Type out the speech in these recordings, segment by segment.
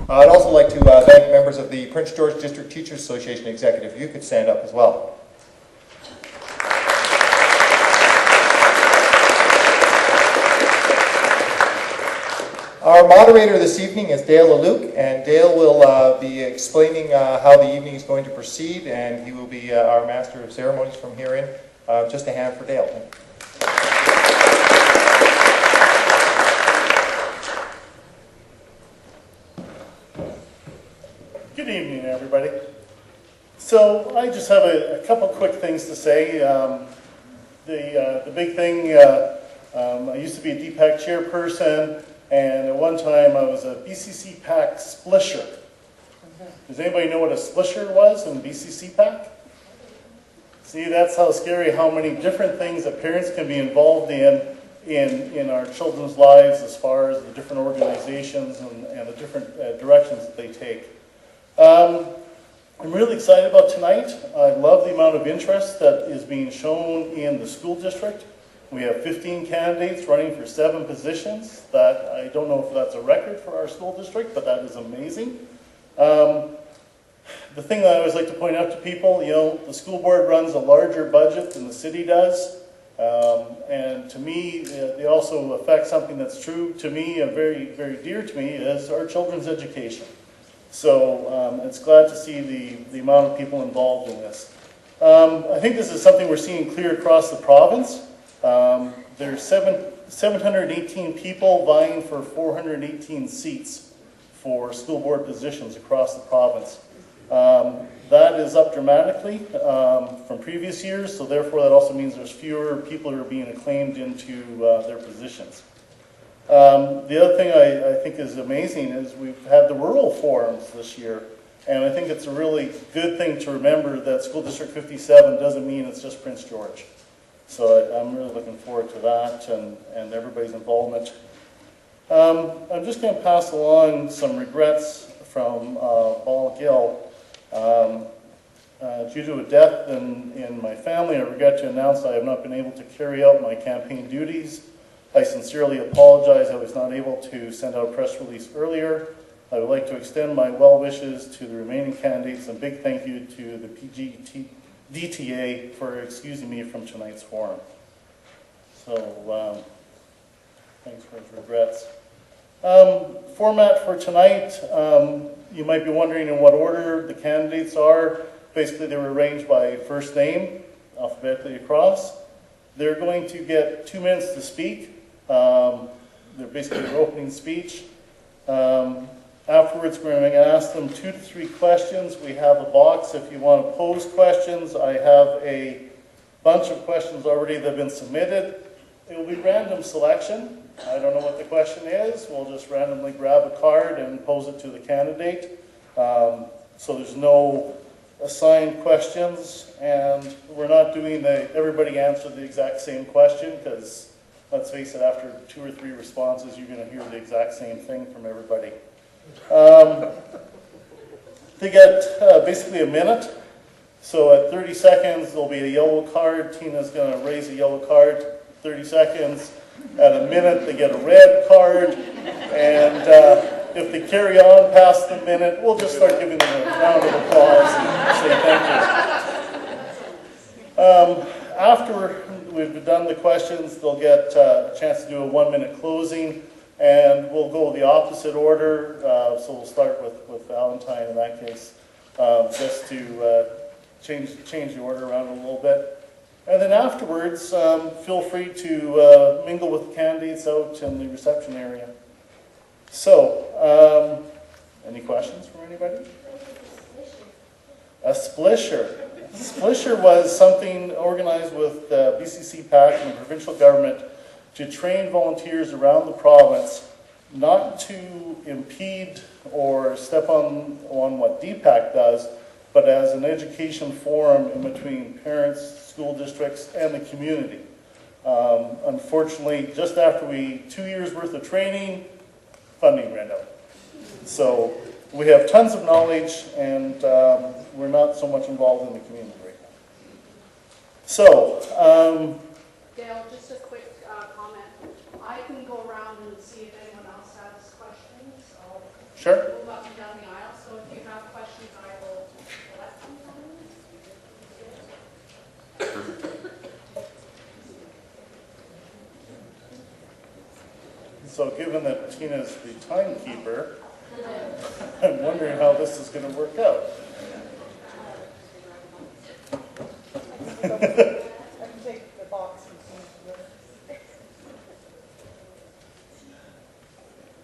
I'd also like to thank members of the Prince George District Teachers Association Executive. If you could stand up as well. Our moderator this evening is Dale LeLuc, and Dale will be explaining how the evening is going to proceed, and he will be our Master of Ceremonies from here in. Just a hand for Dale. Good evening, everybody. So I just have a couple quick things to say. The big thing, I used to be a DPAC chairperson, and at one time I was a BCC PAC splisher. Does anybody know what a splisher was in BCC PAC? See, that's how scary how many different things that parents can be involved in our children's lives as far as the different organizations and the different directions that they take. I'm really excited about tonight. I love the amount of interest that is being shown in the school district. We have 15 candidates running for 7 positions. That I don't know if that's a record for our school district, but that is amazing. The thing that I always like to point out to people, you know, the school board runs a larger budget than the city does. And to me, they also affect something that's true to me and very, very dear to me is our children's education. So it's glad to see the amount of people involved in this. I think this is something we're seeing clear across the province. There's 718 people vying for 418 seats for school board positions across the province. That is up dramatically from previous years, so therefore that also means there's fewer people who are being acclaimed into their positions. The other thing I think is amazing is we've had the rural forums this year, and I think it's a really good thing to remember that School District 57 doesn't mean it's just Prince George. So I'm really looking forward to that and everybody's involvement. I'm just going to pass along some regrets from Paul Gill. Due to a death in my family, I regret to announce I have not been able to carry out my campaign duties. I sincerely apologize I was not able to send out a press release earlier. I would like to extend my well wishes to the remaining candidates and big thank you to the DTA for excusing me from tonight's forum. So, thanks for his regrets. Format for tonight, you might be wondering in what order the candidates are. Basically, they were arranged by first name, alphabetically across. They're going to get 2 minutes to speak. They're basically their opening speech. Afterwards, we're going to ask them 2 to 3 questions. We have a box if you want to pose questions. I have a bunch of questions already that have been submitted. It will be random selection. I don't know what the question is. We'll just randomly grab a card and pose it to the candidate. So there's no assigned questions, and we're not doing everybody answer the exact same question, because let's face it, after 2 or 3 responses, you're going to hear the exact same thing from everybody. They get basically a minute. So at 30 seconds, there'll be a yellow card. Tina's going to raise a yellow card. 30 seconds. At a minute, they get a red card. And if they carry on past the minute, we'll just start giving them a round of applause and say thank you. After we've done the questions, they'll get a chance to do a 1-minute closing. And we'll go the opposite order, so we'll start with Valentine in that case, just to change the order around a little bit. And then afterwards, feel free to mingle with the candidates out in the reception area. So, any questions from anybody? A splisher. Splisher was something organized with BCC PAC and the provincial government to train volunteers around the province not to impede or step on what DPAC does, but as an education forum in between parents, school districts, and the community. Unfortunately, just after 2 years worth of training, funding ran out. So we have tons of knowledge, and we're not so much involved in the community right now. So, Dale, just a quick comment. I can go around and see if anyone else has questions. Sure. Move up and down So given that Tina's the timekeeper, I'm wondering how this is going to work out. I can take the box and see it.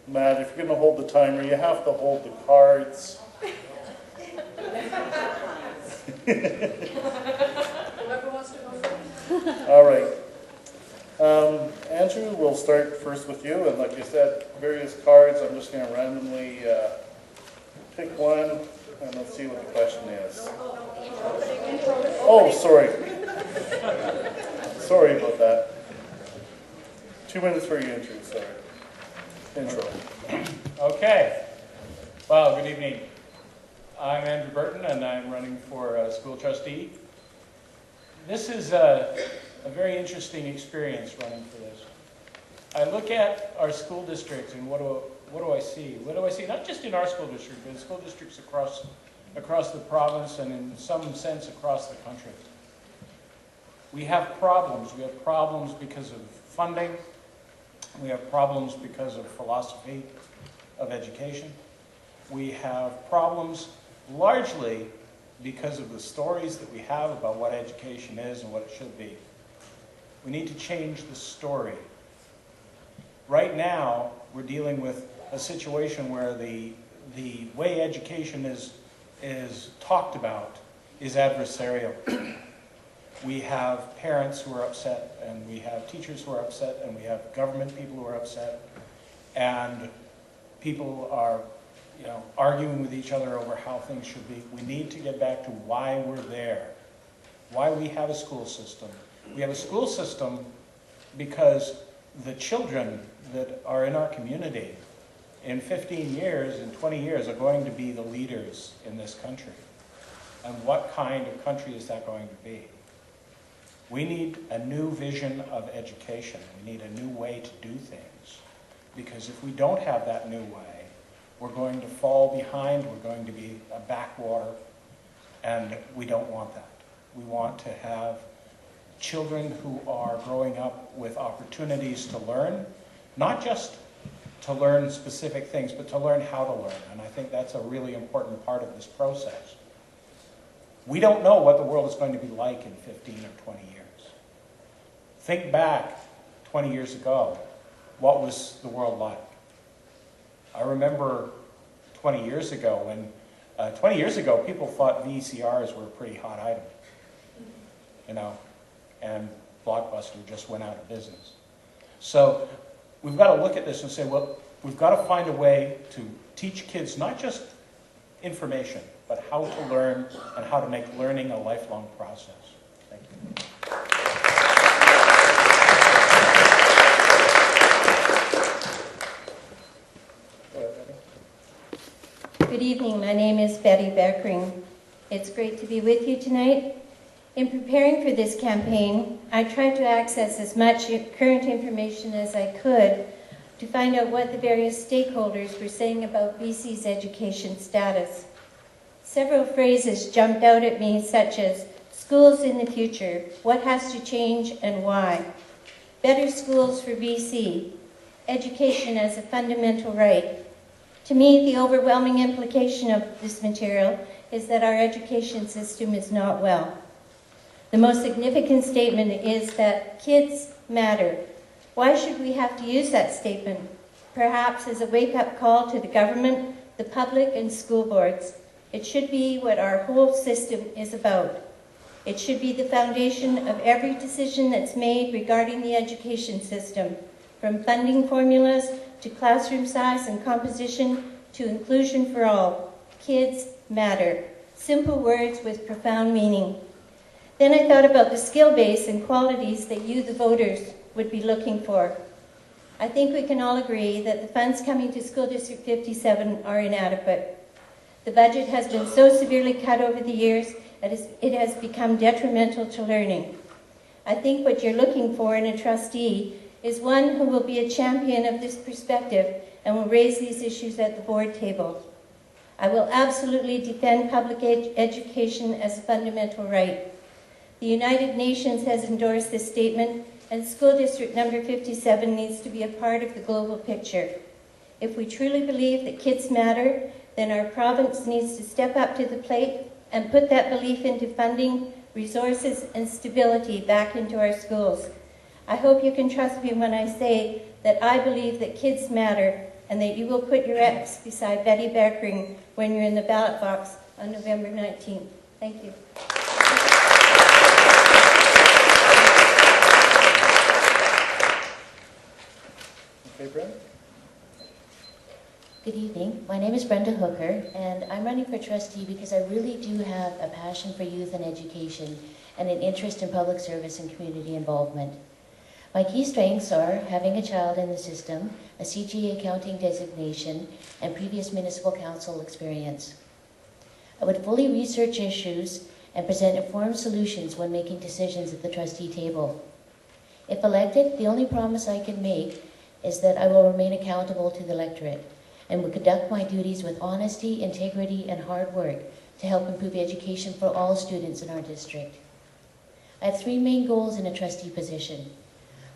Matt, if you're going to hold the timer, you have to hold the cards. Whoever wants to go. All right. Andrew, we'll start first with you. And like you said, various cards. I'm just going to randomly pick one, and let's see what the question is. Oh, sorry. Sorry about that. 2 minutes for your intro, sorry. Intro. Okay. Well, good evening. I'm Andrew Burton, and I'm running for school trustee. This is a very interesting experience running for this. I look at our school districts, and what do I see? What do I see? Not just in our school district, but in school districts across the province and in some sense across the country. We have problems. We have problems because of funding. We have problems because of philosophy of education. We have problems largely because of the stories that we have about what education is and what it should be. We need to change the story. Right now, we're dealing with a situation where the way education is talked about is adversarial. We have parents who are upset, and we have teachers who are upset, and we have government people who are upset, and people are, arguing with each other over how things should be. We need to get back to why we're there, why we have a school system. We have a school system because the children that are in our community in 15 years, in 20 years, are going to be the leaders in this country. And what kind of country is that going to be? We need a new vision of education. We need a new way to do things. Because if we don't have that new way, we're going to fall behind, we're going to be a backwater, and we don't want that. We want to have children who are growing up with opportunities to learn, not just to learn specific things, but to learn how to learn. And I think that's a really important part of this process. We don't know what the world is going to be like in 15 or 20 years. Think back 20 years ago. What was the world like? I remember 20 years ago when, 20 years ago, people thought VCRs were a pretty hot item, and Blockbuster just went out of business. So we've got to look at this and say, well, we've got to find a way to teach kids not just information, but how to learn and how to make learning a lifelong process. Thank you. Good evening. My name is Betty Beckering. It's great to be with you tonight. In preparing for this campaign, I tried to access as much current information as I could to find out what the various stakeholders were saying about BC's education status. Several phrases jumped out at me, such as schools in the future, what has to change and why, better schools for BC, education as a fundamental right. To me, the overwhelming implication of this material is that our education system is not well. The most significant statement is that kids matter. Why should we have to use that statement? Perhaps as a wake-up call to the government, the public, and school boards. It should be what our whole system is about. It should be the foundation of every decision that's made regarding the education system, from funding formulas to classroom size and composition to inclusion for all. Kids matter. Simple words with profound meaning. Then I thought about the skill base and qualities that you, the voters, would be looking for. I think we can all agree that the funds coming to School District 57 are inadequate. The budget has been so severely cut over the years that it has become detrimental to learning. I think what you're looking for in a trustee is one who will be a champion of this perspective and will raise these issues at the board table. I will absolutely defend public education as a fundamental right. The United Nations has endorsed this statement, and school district number 57 needs to be a part of the global picture. If we truly believe that kids matter, then our province needs to step up to the plate and put that belief into funding, resources, and stability back into our schools. I hope you can trust me when I say that I believe that kids matter and that you will put your X beside Betty Beckering when you're in the ballot box on November 19th. Thank you. Okay, Brenda? Good evening. My name is Brenda Hooker, and I'm running for trustee because I really do have a passion for youth and education and an interest in public service and community involvement. My key strengths are having a child in the system, a CGA accounting designation, and previous municipal council experience. I would fully research issues and present informed solutions when making decisions at the trustee table. If elected, the only promise I can make is that I will remain accountable to the electorate and will conduct my duties with honesty, integrity, and hard work to help improve education for all students in our district. I have three main goals in a trustee position.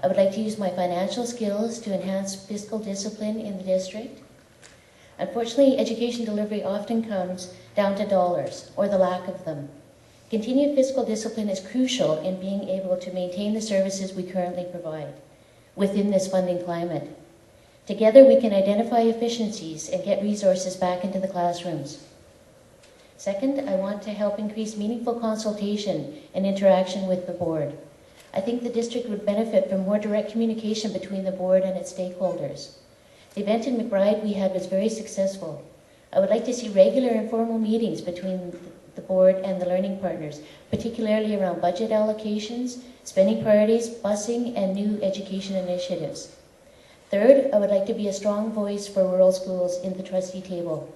I would like to use my financial skills to enhance fiscal discipline in the district. Unfortunately, education delivery often comes down to dollars or the lack of them. Continued fiscal discipline is crucial in being able to maintain the services we currently provide within this funding climate. Together, we can identify efficiencies and get resources back into the classrooms. Second, I want to help increase meaningful consultation and interaction with the board. I think the district would benefit from more direct communication between the board and its stakeholders. The event in McBride we had was very successful. I would like to see regular informal meetings between the board and the learning partners, particularly around budget allocations, spending priorities, busing, and new education initiatives. Third, I would like to be a strong voice for rural schools in the trustee table.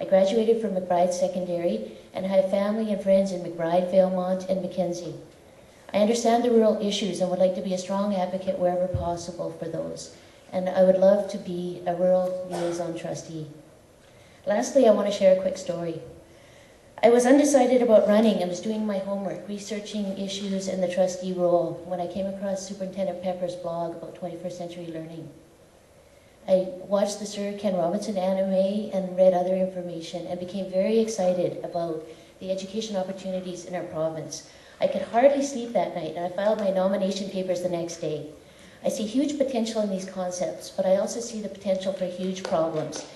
I graduated from McBride Secondary and have family and friends in McBride, Valemont, and Mackenzie. I understand the rural issues and would like to be a strong advocate wherever possible for those. And I would love to be a rural liaison trustee. Lastly, I want to share a quick story. I was undecided about running and was doing my homework, researching issues in the trustee role when I came across Superintendent Pepper's blog about 21st century learning. I watched the Sir Ken Robinson anime and read other information and became very excited about the education opportunities in our province. I could hardly sleep that night, and I filed my nomination papers the next day. I see huge potential in these concepts, but I also see the potential for huge problems.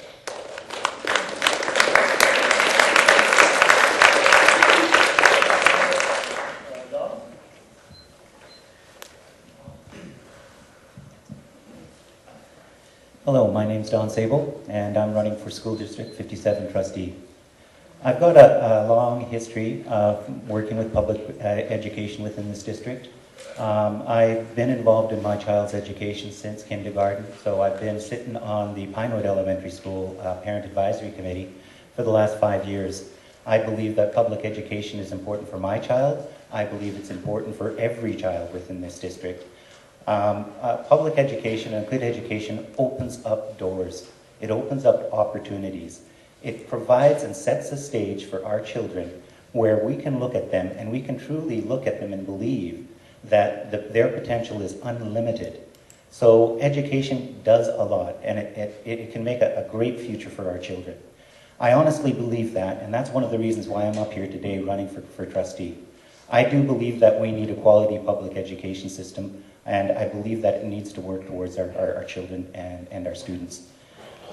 Hello, my name's Don Sable, and I'm running for School District 57 trustee. I've got a long history of working with public education within this district. I've been involved in my child's education since kindergarten, so I've been sitting on the Pinewood Elementary School Parent Advisory Committee for the last 5 years. I believe that public education is important for my child. I believe it's important for every child within this district. Public education and good education opens up doors. It opens up opportunities. It provides and sets a stage for our children where we can look at them and we can truly look at them and believe that their potential is unlimited. So education does a lot, and it can make a great future for our children. I honestly believe that, and that's one of the reasons why I'm up here today running for trustee. I do believe that we need a quality public education system, and I believe that it needs to work towards our children and our students.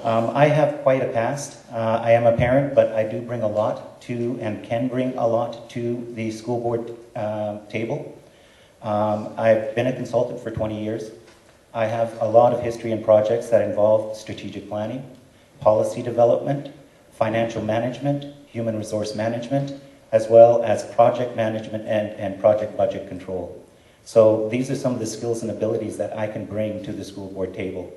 I have quite a past. I am a parent, but I do bring a lot to, and can bring a lot to, the school board table. I've been a consultant for 20 years. I have a lot of history in projects that involve strategic planning, policy development, financial management, human resource management, as well as project management and project budget control. So these are some of the skills and abilities that I can bring to the school board table.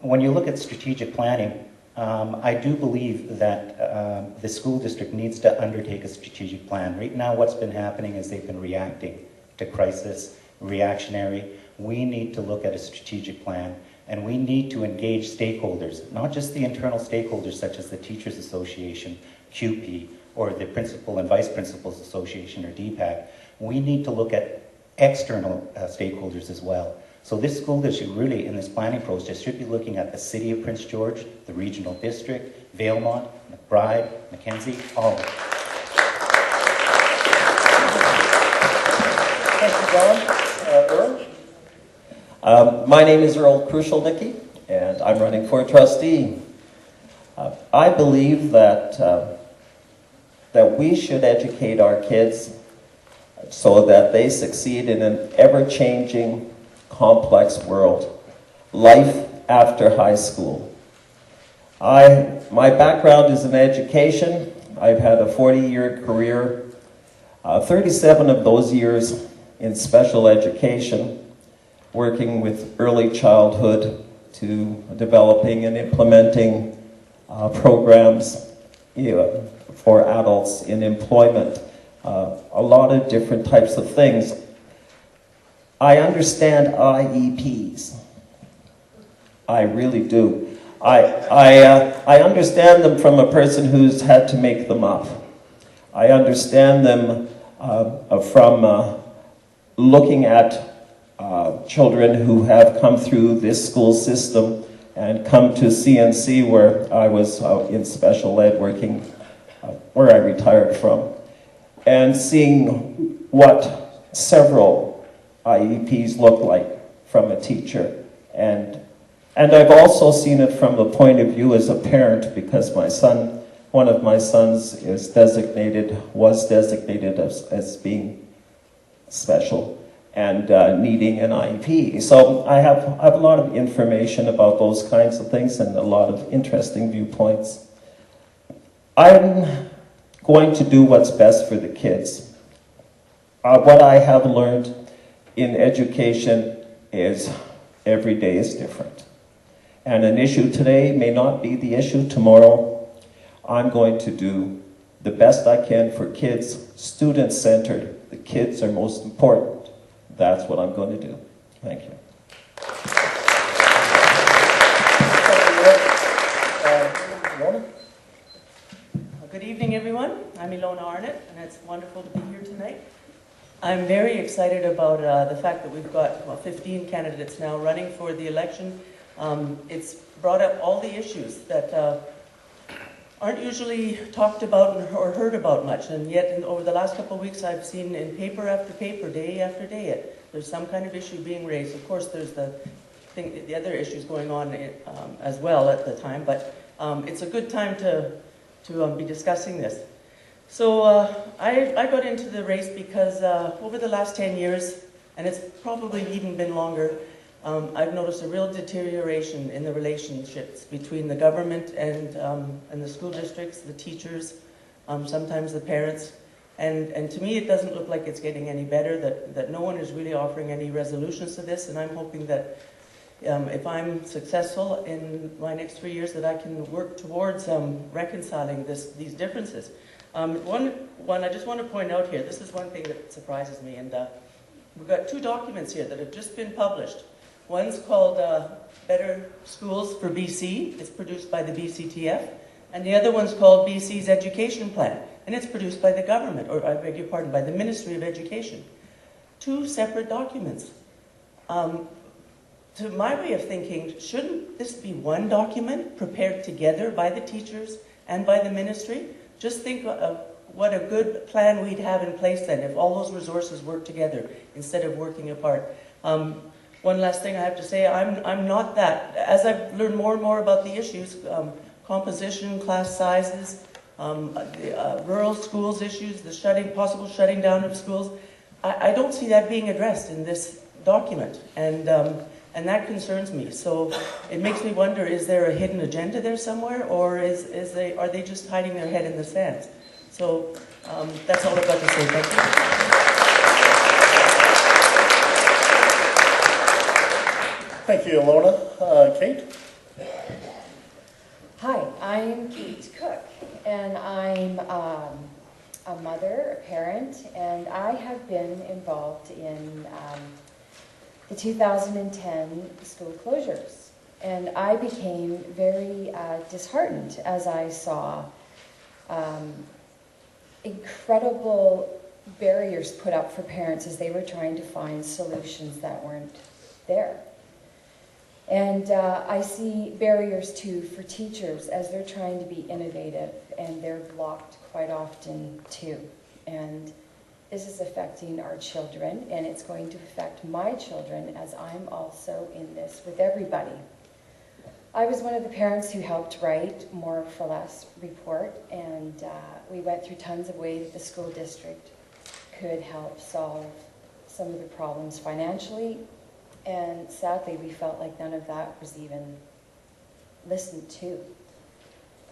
When you look at strategic planning, I do believe that the school district needs to undertake a strategic plan. Right now what's been happening is they've been reacting to crisis, reactionary. We need to look at a strategic plan, and we need to engage stakeholders, not just the internal stakeholders such as the Teachers Association, QP, or the Principal and Vice Principals Association, or DPAC. We need to look at external stakeholders as well. So this school district really, in this planning process, should be looking at the City of Prince George, the Regional District, Valemont, McBride, Mackenzie, all of them. Thank you, Don. Earl? My name is Earl Krushelnicki, and I'm running for trustee. I believe that we should educate our kids so that they succeed in an ever-changing, complex world. Life after high school. My background is in education. I've had a 40-year career, 37 of those years in special education, working with early childhood to developing and implementing programs for adults in employment, a lot of different types of things. I understand IEPs. I really do. I understand them from a person who's had to make them up. I understand them from looking at children who have come through this school system and come to CNC, where I was in special ed working, where I retired from, and seeing what several IEPs look like from a teacher. And I've also seen it from the point of view as a parent, because my son, one of my sons was designated as being special and needing an IEP. So I have a lot of information about those kinds of things and a lot of interesting viewpoints. I'm going to do what's best for the kids. What I have learned in education is every day is different. And an issue today may not be the issue tomorrow. I'm going to do the best I can for kids, student-centered. The kids are most important. That's what I'm going to do. Thank you. Good evening, everyone. I'm Ilona Arnott, and it's wonderful to be here tonight. I'm very excited about the fact that we've got 15 candidates now running for the election. It's brought up all the issues that aren't usually talked about or heard about much, and yet over the last couple of weeks I've seen in paper after paper, day after day, there's some kind of issue being raised. Of course, there's the other issues going on as well at the time, but it's a good time to be discussing this. So I got into the race because over the last 10 years, and it's probably even been longer, I've noticed a real deterioration in the relationships between the government and the school districts, the teachers, sometimes the parents. And to me, it doesn't look like it's getting any better, that no one is really offering any resolutions to this, and I'm hoping that if I'm successful in my next 3 years, that I can work towards reconciling these differences. One I just want to point out here, this is one thing that surprises me, and we've got two documents here that have just been published. One's called Better Schools for BC. It's produced by the BCTF. And the other one's called BC's Education Plan. And it's produced by the government, or I beg your pardon, by the Ministry of Education. Two separate documents. To my way of thinking, shouldn't this be one document prepared together by the teachers and by the ministry? Just think of what a good plan we'd have in place then if all those resources worked together instead of working apart. One last thing I have to say, I'm not that. As I've learned more and more about the issues, composition, class sizes, rural schools issues, the possible shutting down of schools, I don't see that being addressed in this document, and that concerns me. So it makes me wonder, is there a hidden agenda there somewhere, or are they just hiding their head in the sand? So that's all I've got to say. Thank you. Thank you, Ilona. Kate? Hi, I'm Kate Cook, and I'm a mother, a parent, and I have been involved in the 2010 school closures. And I became very disheartened as I saw incredible barriers put up for parents as they were trying to find solutions that weren't there. And I see barriers too for teachers as they're trying to be innovative, and they're blocked quite often too. And this is affecting our children, and it's going to affect my children as I'm also in this with everybody. I was one of the parents who helped write More for Less report, and we went through tons of ways that the school district could help solve some of the problems financially, and sadly we felt like none of that was even listened to.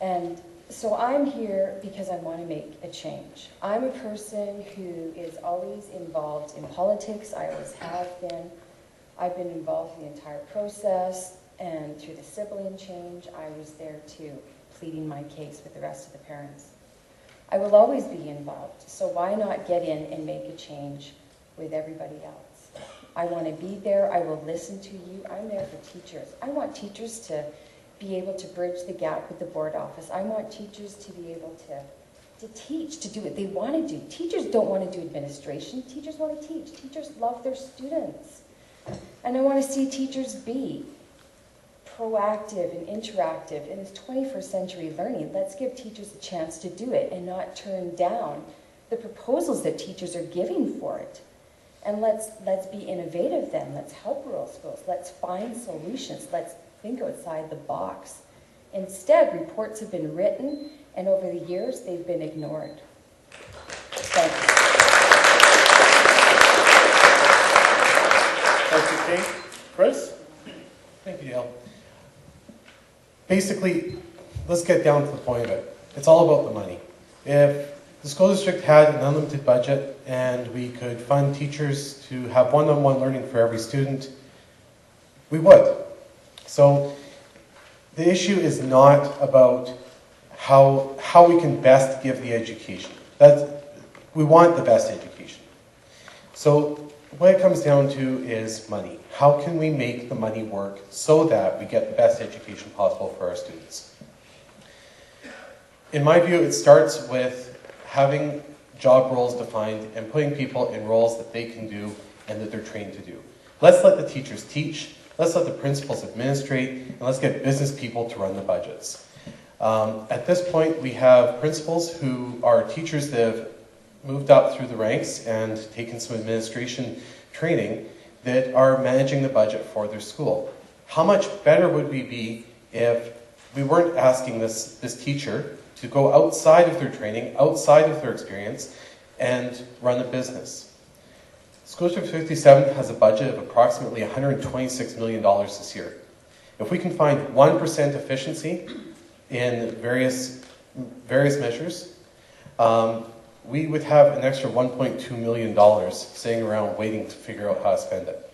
And so I'm here because I want to make a change. I'm a person who is always involved in politics. I always have been. I've been involved in the entire process, and through the sibling change, I was there too, pleading my case with the rest of the parents. I will always be involved, so why not get in and make a change with everybody else? I want to be there. I will listen to you. I'm there for teachers. I want teachers to be able to bridge the gap with the board office. I want teachers to be able to teach, to do what they want to do. Teachers don't want to do administration. Teachers want to teach. Teachers love their students. And I want to see teachers be proactive and interactive in this 21st century learning. Let's give teachers a chance to do it and not turn down the proposals that teachers are giving for it. And let's be innovative then. Let's help rural schools. Let's find solutions. Let's think outside the box. Instead, reports have been written, and over the years, they've been ignored. Thank you. Thank you, Kate. Chris? Thank you, Dale. Basically, let's get down to the point of it. It's all about the money. If the school district had an unlimited budget and we could fund teachers to have one-on-one learning for every student, we would. So the issue is not about how we can best give the education. We want the best education. So what it comes down to is money. How can we make the money work so that we get the best education possible for our students? In my view, it starts with having job roles defined and putting people in roles that they can do and that they're trained to do. Let's let the teachers teach, let's let the principals administrate, and let's get business people to run the budgets. At this point, we have principals who are teachers that have moved up through the ranks and taken some administration training that are managing the budget for their school. How much better would we be if we weren't asking this teacher to go outside of their training, outside of their experience, and run a business? School District 57 has a budget of approximately $126 million this year. If we can find 1% efficiency in various measures, we would have an extra $1.2 million sitting around waiting to figure out how to spend it.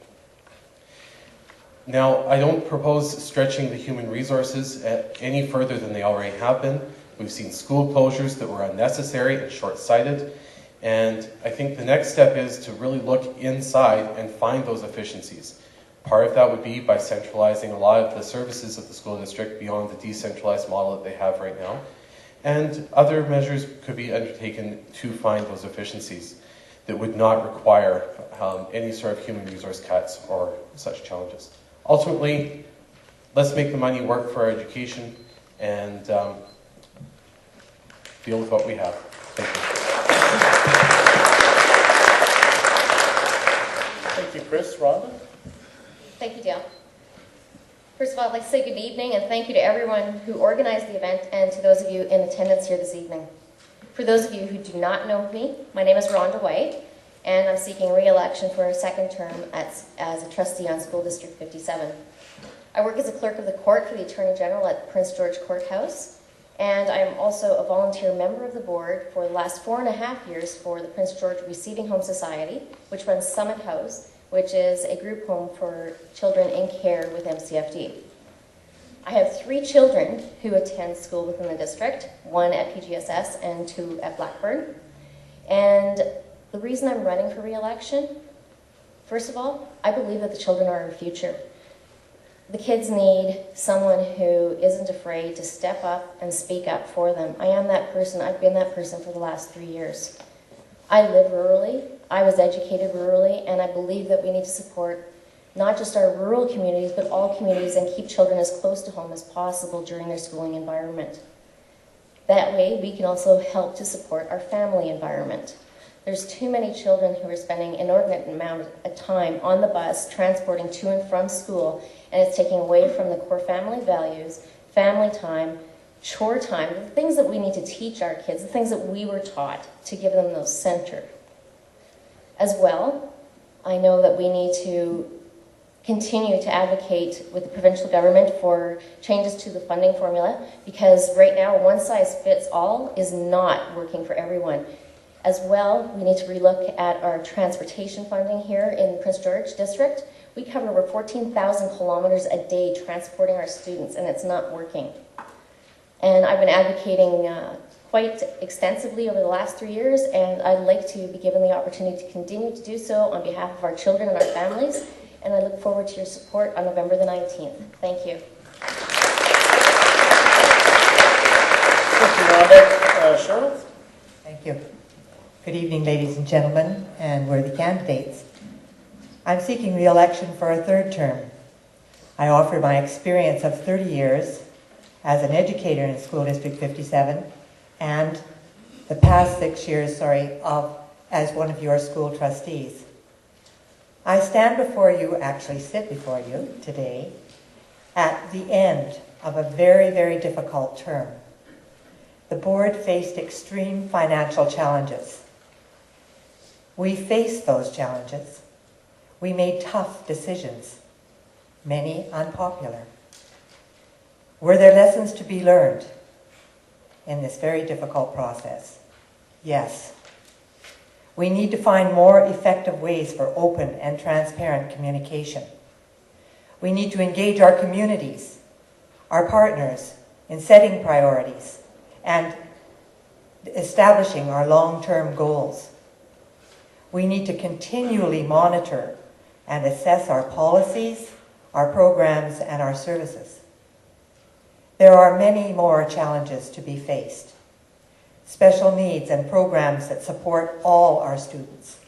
Now, I don't propose stretching the human resources any further than they already have been. We've seen school closures that were unnecessary and short-sighted, and I think the next step is to really look inside and find those efficiencies. Part of that would be by centralizing a lot of the services of the school district beyond the decentralized model that they have right now. And other measures could be undertaken to find those efficiencies that would not require any sort of human resource cuts or such challenges. Ultimately, let's make the money work for our education and deal with what we have. Thank you. Thank you, Chris. Rhonda? Thank you, Dale. First of all, I'd like to say good evening and thank you to everyone who organized the event and to those of you in attendance here this evening. For those of you who do not know me, my name is Rhonda White, and I'm seeking re-election for a second term as a trustee on School District 57. I work as a clerk of the court for the Attorney General at Prince George Courthouse, and I am also a volunteer member of the board for the last 4.5 years for the Prince George Receiving Home Society, which runs Summit House, which is a group home for children in care with MCFD. I have 3 children who attend school within the district, 1 at PGSS and 2 at Blackburn. And the reason I'm running for re-election, first of all, I believe that the children are our future. The kids need someone who isn't afraid to step up and speak up for them. I am that person. I've been that person for the last 3 years. I live rurally, I was educated rurally, and I believe that we need to support not just our rural communities, but all communities, and keep children as close to home as possible during their schooling environment. That way, we can also help to support our family environment. There's too many children who are spending inordinate amount of time on the bus, transporting to and from school, and it's taking away from the core family values, family time, chore time, the things that we need to teach our kids, the things that we were taught to give them those center. As well, I know that we need to continue to advocate with the provincial government for changes to the funding formula, because right now one size fits all is not working for everyone. As well, we need to relook at our transportation funding here in Prince George District. We cover over 14,000 kilometers a day transporting our students, and it's not working. And I've been advocating quite extensively over the last 3 years, and I'd like to be given the opportunity to continue to do so on behalf of our children and our families, and I look forward to your support on November the 19th. Thank you. Thank you, Rhonda. Cheryl? Thank you. Good evening, ladies and gentlemen, and worthy candidates. I'm seeking re-election for a third term. I offer my experience of 30 years as an educator in School District 57 and the past 6 years, as one of your school trustees. I stand before you, actually sit before you today, at the end of a very, very difficult term. The board faced extreme financial challenges. We faced those challenges. We made tough decisions, many unpopular. Were there lessons to be learned in this very difficult process? Yes. We need to find more effective ways for open and transparent communication. We need to engage our communities, our partners, in setting priorities and establishing our long-term goals. We need to continually monitor and assess our policies, our programs, and our services. There are many more challenges to be faced. Special needs and programs that support all our students,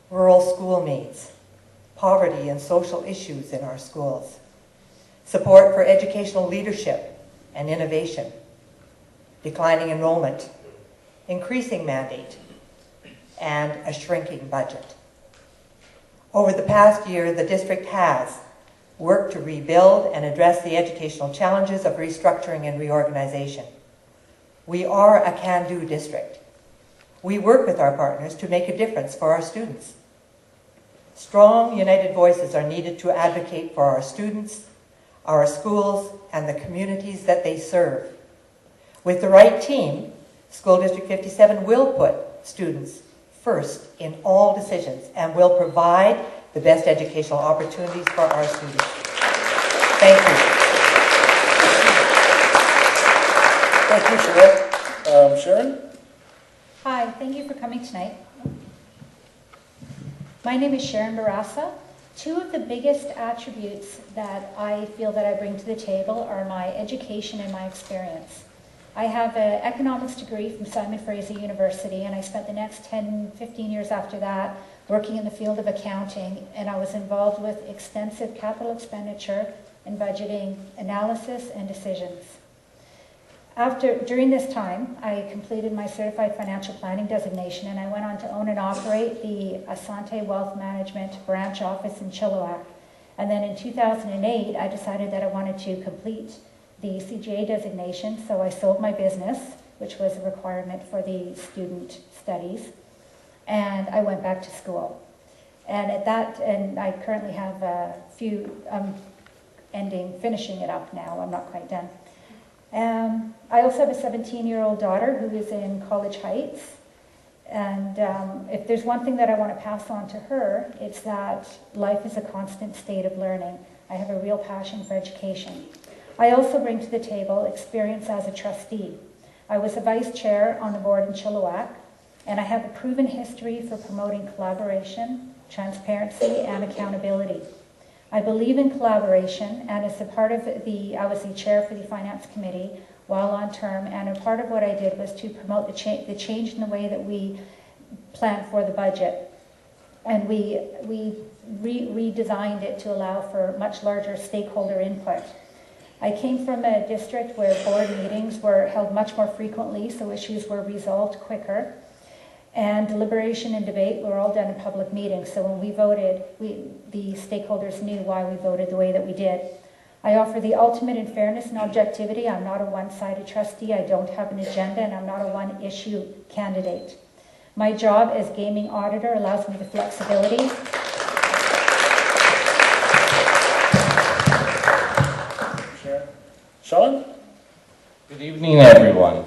rural school needs, poverty and social issues in our schools, support for educational leadership and innovation, declining enrollment, increasing mandate, and a shrinking budget. Over the past year, the district has worked to rebuild and address the educational challenges of restructuring and reorganization. We are a can-do district. We work with our partners to make a difference for our students. Strong, united voices are needed to advocate for our students, our schools, and the communities that they serve. With the right team, School District 57 will put students first in all decisions and will provide the best educational opportunities for our students. Thank you. Thank you, Cheryl. Sharon? Hi, thank you for coming tonight. My name is Sharon Barassa. Two of the biggest attributes that I feel that I bring to the table are my education and my experience. I have an economics degree from Simon Fraser University, and I spent the next 10, 15 years after that working in the field of accounting, and I was involved with extensive capital expenditure and budgeting analysis and decisions. During this time, I completed my Certified Financial Planning designation, and I went on to own and operate the Asante Wealth Management branch office in Chilliwack. And then in 2008, I decided that I wanted to complete the CGA designation, so I sold my business, which was a requirement for the student studies, and I went back to school. And I currently have a few, finishing it up now, I'm not quite done. I also have a 17-year-old daughter who is in College Heights, and if there's one thing that I want to pass on to her, it's that life is a constant state of learning. I have a real passion for education. I also bring to the table experience as a trustee. I was a vice chair on the board in Chilliwack, and I have a proven history for promoting collaboration, transparency, and accountability. I believe in collaboration, and as a part of I was the chair for the Finance Committee while on term, and a part of what I did was to promote the change in the way that we plan for the budget. And we redesigned it to allow for much larger stakeholder input. I came from a district where board meetings were held much more frequently, so issues were resolved quicker. And deliberation and debate were all done in public meetings. So when we voted, the stakeholders knew why we voted the way that we did. I offer the ultimate in fairness and objectivity. I'm not a one-sided trustee. I don't have an agenda, and I'm not a one-issue candidate. My job as gaming auditor allows me the flexibility. Sean? Good evening, everyone.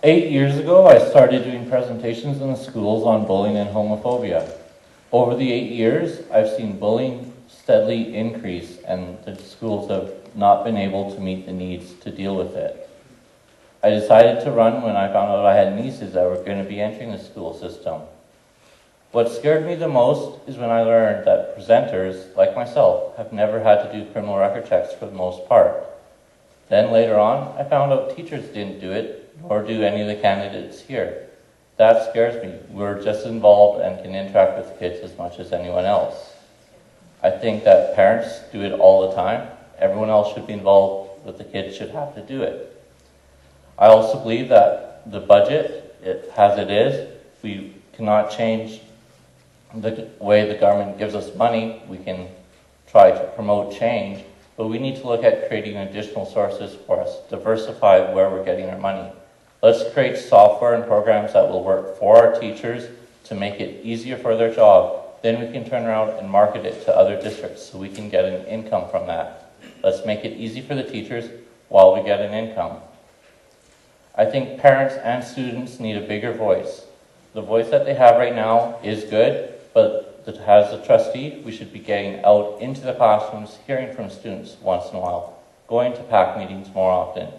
8 years ago, I started doing presentations in the schools on bullying and homophobia. Over the 8 years, I've seen bullying steadily increase, and the schools have not been able to meet the needs to deal with it. I decided to run when I found out I had nieces that were going to be entering the school system. What scared me the most is when I learned that presenters, like myself, have never had to do criminal record checks for the most part. Then later on, I found out teachers didn't do it, nor do any of the candidates here. That scares me. We're just involved and can interact with kids as much as anyone else. I think that parents do it all the time. Everyone else should be involved, but the kids should have to do it. I also believe that the budget, as it is, we cannot change the way the government gives us money. We can try to promote change, but we need to look at creating additional sources for us, diversify where we're getting our money. Let's create software and programs that will work for our teachers to make it easier for their job. Then we can turn around and market it to other districts so we can get an income from that. Let's make it easy for the teachers while we get an income. I think parents and students need a bigger voice. The voice that they have right now is good, but as a trustee, we should be getting out into the classrooms, hearing from students once in a while, going to PAC meetings more often.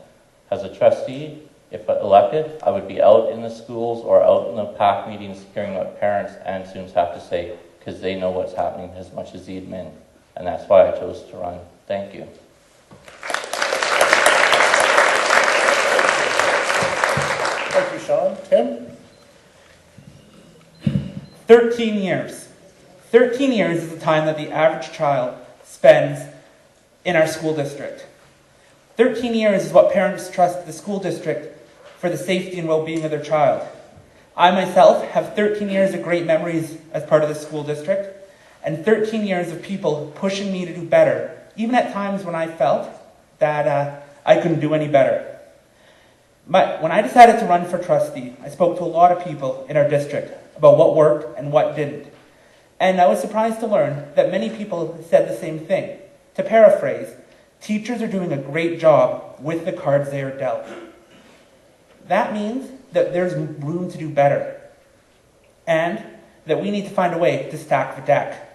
As a trustee, if elected, I would be out in the schools or out in the PAC meetings hearing what parents and students have to say, because they know what's happening as much as the admin. And that's why I chose to run. Thank you. Thank you, Sean. Tim? 13 years. 13 years is the time that the average child spends in our school district. 13 years is what parents trust the school district for the safety and well-being of their child. I myself have 13 years of great memories as part of the school district, and 13 years of people pushing me to do better, even at times when I felt that I couldn't do any better. But when I decided to run for trustee, I spoke to a lot of people in our district about what worked and what didn't. And I was surprised to learn that many people said the same thing. To paraphrase, teachers are doing a great job with the cards they are dealt. That means that there's room to do better, and that we need to find a way to stack the deck.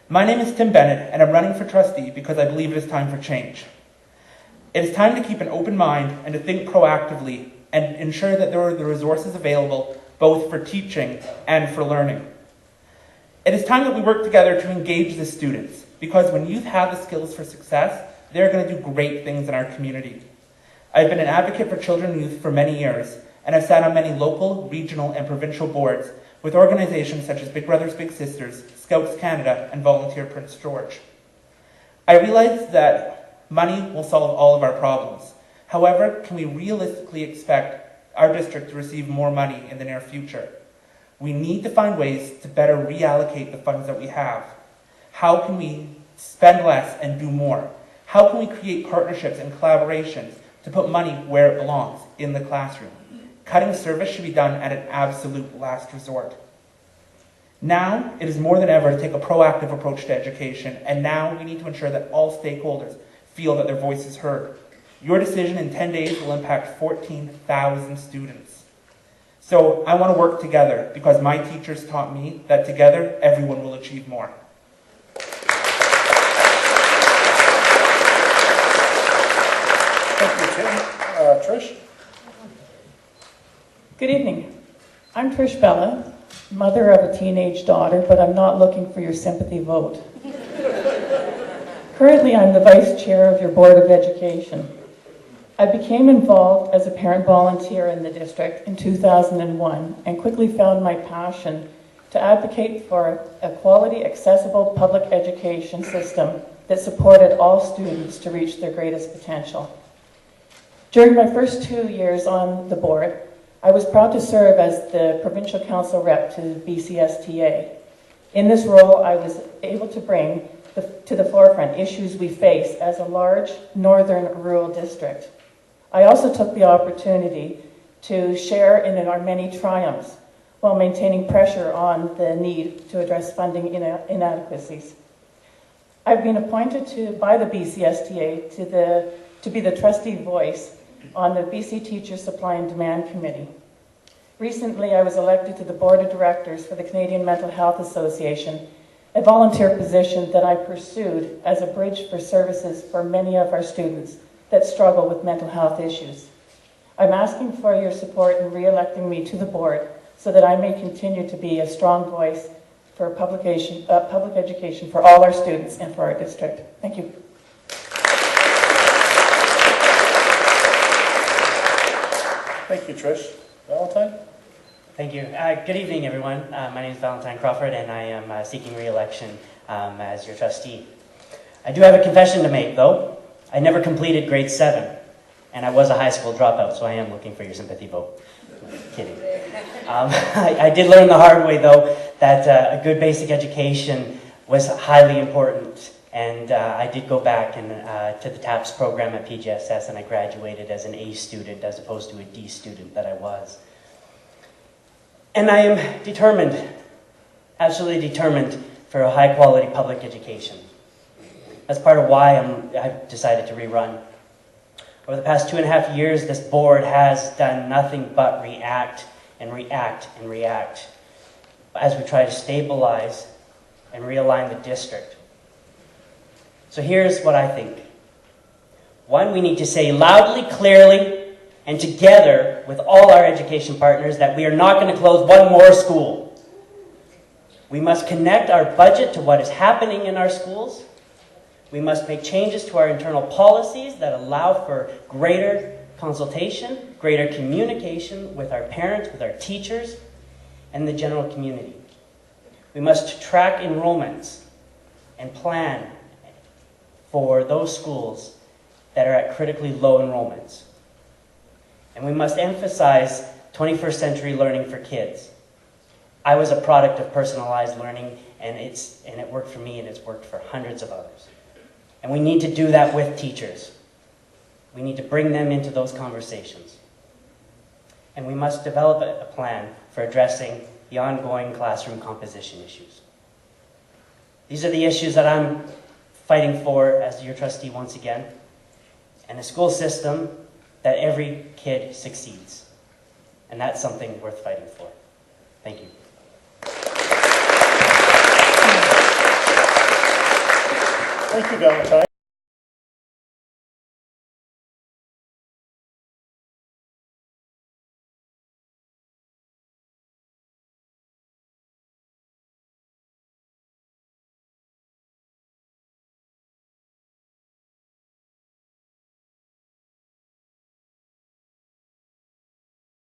My name is Tim Bennett, and I'm running for trustee because I believe it is time for change. It is time to keep an open mind and to think proactively and ensure that there are the resources available both for teaching and for learning. It is time that we work together to engage the students, because when youth have the skills for success, they're going to do great things in our community. I've been an advocate for children and youth for many years, and I've sat on many local, regional, and provincial boards with organizations such as Big Brothers Big Sisters, Scouts Canada, and Volunteer Prince George. I realize that money will solve all of our problems. However, can we realistically expect our district to receive more money in the near future? We need to find ways to better reallocate the funds that we have. How can we spend less and do more? How can we create partnerships and collaborations to put money where it belongs, in the classroom? Cutting service should be done at an absolute last resort. Now, it is more than ever to take a proactive approach to education, and now we need to ensure that all stakeholders feel that their voice is heard. Your decision in 10 days will impact 14,000 students. So I want to work together because my teachers taught me that together, everyone will achieve more. Thank you, Tim. Trish? Good evening. I'm Trish Bella, mother of a teenage daughter, but I'm not looking for your sympathy vote. Currently, I'm the vice chair of your Board of Education. I became involved as a parent volunteer in the district in 2001 and quickly found my passion to advocate for a quality, accessible public education system that supported all students to reach their greatest potential. During my first 2 years on the board, I was proud to serve as the provincial council rep to BCSTA. In this role, I was able to bring to the forefront issues we face as a large northern rural district. I also took the opportunity to share in our many triumphs while maintaining pressure on the need to address funding inadequacies. I've been appointed by the BCSTA to be the trustee voice on the BC Teacher Supply and Demand Committee. Recently, I was elected to the Board of Directors for the Canadian Mental Health Association, a volunteer position that I pursued as a bridge for services for many of our students that struggle with mental health issues. I'm asking for your support in re-electing me to the board so that I may continue to be a strong voice for public education for all our students and for our district. Thank you. Thank you, Trish. Valentine? Thank you. Good evening, everyone. My name is Valentine Crawford, and I am seeking re-election as your trustee. I do have a confession to make, though. I never completed grade 7, and I was a high school dropout, so I am looking for your sympathy vote. Kidding. I did learn the hard way, though, that a good basic education was highly important, and I did go back to the TAPS program at PGSS, and I graduated as an A student as opposed to a D student that I was. And I am determined, absolutely determined, for a high-quality public education. That's part of why I've decided to rerun. Over the past 2.5 years, this board has done nothing but react and react and react as we try to stabilize and realign the district. So here's what I think. One, we need to say loudly, clearly, and together with all our education partners that we are not going to close one more school. We must connect our budget to what is happening in our schools. We must make changes to our internal policies that allow for greater consultation, greater communication with our parents, with our teachers, and the general community. We must track enrollments and plan for those schools that are at critically low enrollments. And we must emphasize 21st century learning for kids. I was a product of personalized learning, and it worked for me, and it's worked for hundreds of others. And we need to do that with teachers. We need to bring them into those conversations. And we must develop a plan for addressing the ongoing classroom composition issues. These are the issues that I'm fighting for as your trustee once again, and a school system that every kid succeeds. And that's something worth fighting for. Thank you. Thank you, Valentine.